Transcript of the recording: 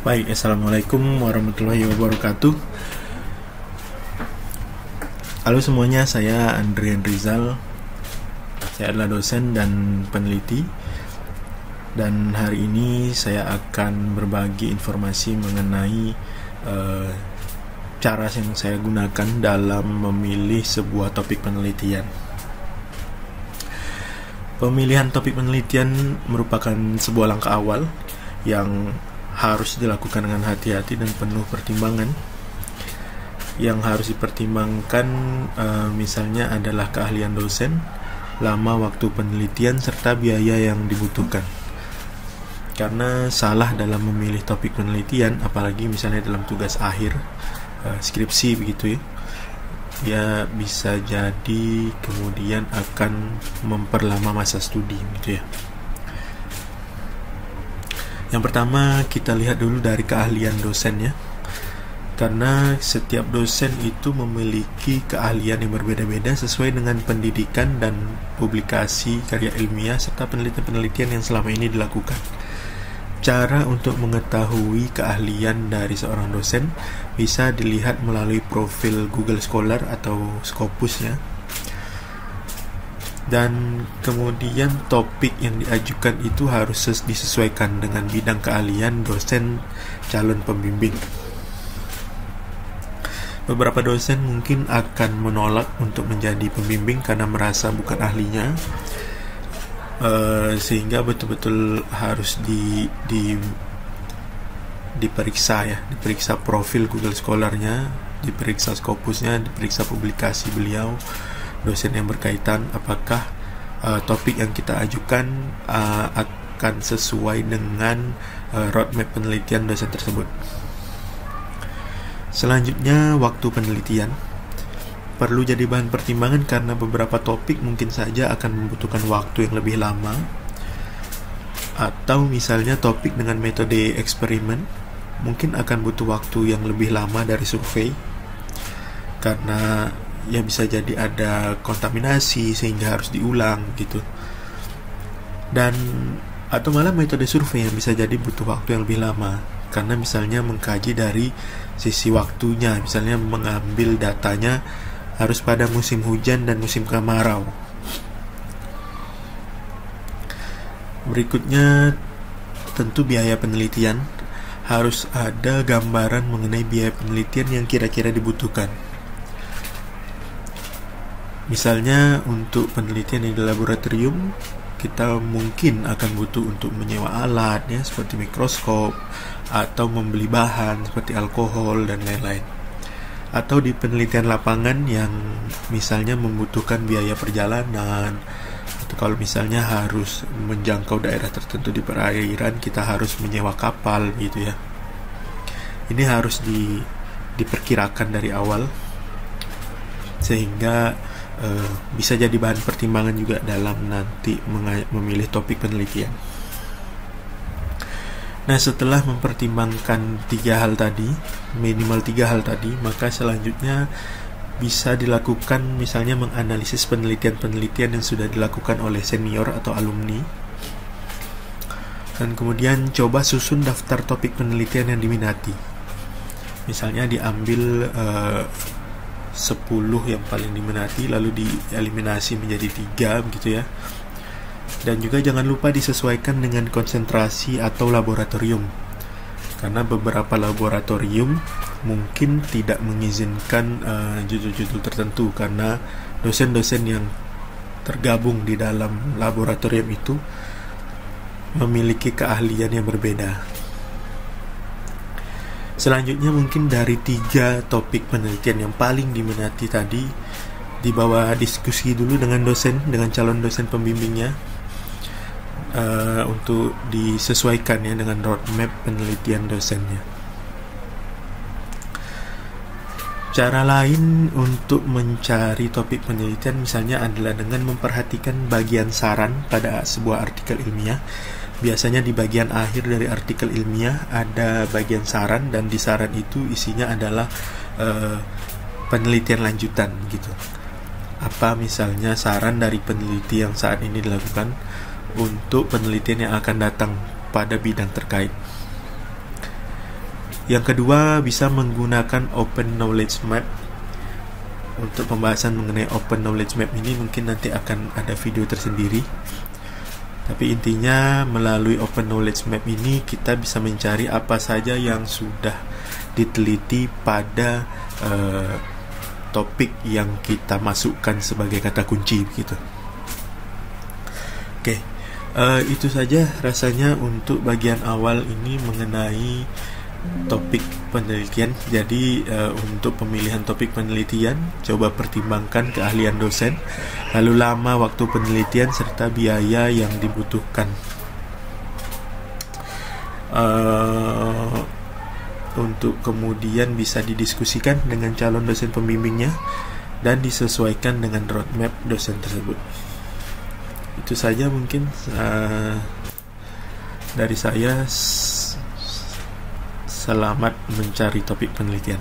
Baik, Assalamualaikum warahmatullahi wabarakatuh. Halo semuanya, saya Andrian Rizal. Saya adalah dosen dan peneliti. Dan hari ini saya akan berbagi informasi mengenai cara yang saya gunakan dalam memilih sebuah topik penelitian. Pemilihan topik penelitian merupakan sebuah langkah awal yang harus dilakukan dengan hati-hati dan penuh pertimbangan. Yang harus dipertimbangkan misalnya adalah keahlian dosen, lama waktu penelitian, serta biaya yang dibutuhkan. Karena salah dalam memilih topik penelitian, apalagi misalnya dalam tugas akhir, skripsi begitu ya bisa jadi kemudian akan memperlama masa studi gitu ya. Yang pertama kita lihat dulu dari keahlian dosennya, karena setiap dosen itu memiliki keahlian yang berbeda-beda sesuai dengan pendidikan dan publikasi karya ilmiah serta penelitian-penelitian yang selama ini dilakukan. Cara untuk mengetahui keahlian dari seorang dosen bisa dilihat melalui profil Google Scholar atau Scopus ya. Dan kemudian topik yang diajukan itu harus disesuaikan dengan bidang keahlian dosen calon pembimbing. Beberapa dosen mungkin akan menolak untuk menjadi pembimbing karena merasa bukan ahlinya, sehingga betul-betul harus diperiksa profil Google Scholar-nya, diperiksa Scopus-nya, diperiksa publikasi beliau, dosen yang berkaitan, apakah topik yang kita ajukan akan sesuai dengan roadmap penelitian dosen tersebut. Selanjutnya, waktu penelitian perlu jadi bahan pertimbangan karena beberapa topik mungkin saja akan membutuhkan waktu yang lebih lama, atau misalnya topik dengan metode eksperimen mungkin akan butuh waktu yang lebih lama dari survei karena ya bisa jadi ada kontaminasi sehingga harus diulang gitu. Dan atau malah metode survei yang bisa jadi butuh waktu yang lebih lama karena misalnya mengkaji dari sisi waktunya, misalnya mengambil datanya harus pada musim hujan dan musim kemarau. Berikutnya tentu biaya penelitian. Harus ada gambaran mengenai biaya penelitian yang kira-kira dibutuhkan. Misalnya untuk penelitian di laboratorium kita mungkin akan butuh untuk menyewa alat ya seperti mikroskop atau membeli bahan seperti alkohol dan lain-lain. Atau di penelitian lapangan yang misalnya membutuhkan biaya perjalanan, atau kalau misalnya harus menjangkau daerah tertentu di perairan kita harus menyewa kapal gitu ya. Ini harus diperkirakan dari awal sehingga bisa jadi bahan pertimbangan juga dalam nanti memilih topik penelitian. Nah, setelah mempertimbangkan minimal tiga hal tadi, maka selanjutnya bisa dilakukan misalnya menganalisis penelitian-penelitian yang sudah dilakukan oleh senior atau alumni, dan kemudian coba susun daftar topik penelitian yang diminati. Misalnya diambil 10 yang paling diminati lalu dieliminasi menjadi 3 begitu ya. Dan juga jangan lupa disesuaikan dengan konsentrasi atau laboratorium, karena beberapa laboratorium mungkin tidak mengizinkan judul-judul tertentu karena dosen-dosen yang tergabung di dalam laboratorium itu memiliki keahlian yang berbeda. Selanjutnya mungkin dari 3 topik penelitian yang paling diminati tadi dibawa diskusi dulu dengan calon dosen pembimbingnya untuk disesuaikan ya dengan roadmap penelitian dosennya. Cara lain untuk mencari topik penelitian misalnya adalah dengan memperhatikan bagian saran pada sebuah artikel ilmiah. Biasanya di bagian akhir dari artikel ilmiah ada bagian saran, dan di saran itu isinya adalah penelitian lanjutan gitu. Apa misalnya saran dari peneliti yang saat ini dilakukan untuk penelitian yang akan datang pada bidang terkait. Yang kedua, bisa menggunakan Open Knowledge Map. Untuk pembahasan mengenai Open Knowledge Map ini mungkin nanti akan ada video tersendiri. Tapi intinya melalui Open Knowledge Map ini kita bisa mencari apa saja yang sudah diteliti pada topik yang kita masukkan sebagai kata kunci gitu. Oke, itu saja rasanya untuk bagian awal ini mengenai topik penelitian. Jadi untuk pemilihan topik penelitian, coba pertimbangkan keahlian dosen, lalu lama waktu penelitian serta biaya yang dibutuhkan. Untuk kemudian bisa didiskusikan dengan calon dosen pembimbingnya dan disesuaikan dengan roadmap dosen tersebut. Itu saja mungkin dari saya. Selamat mencari topik penelitian.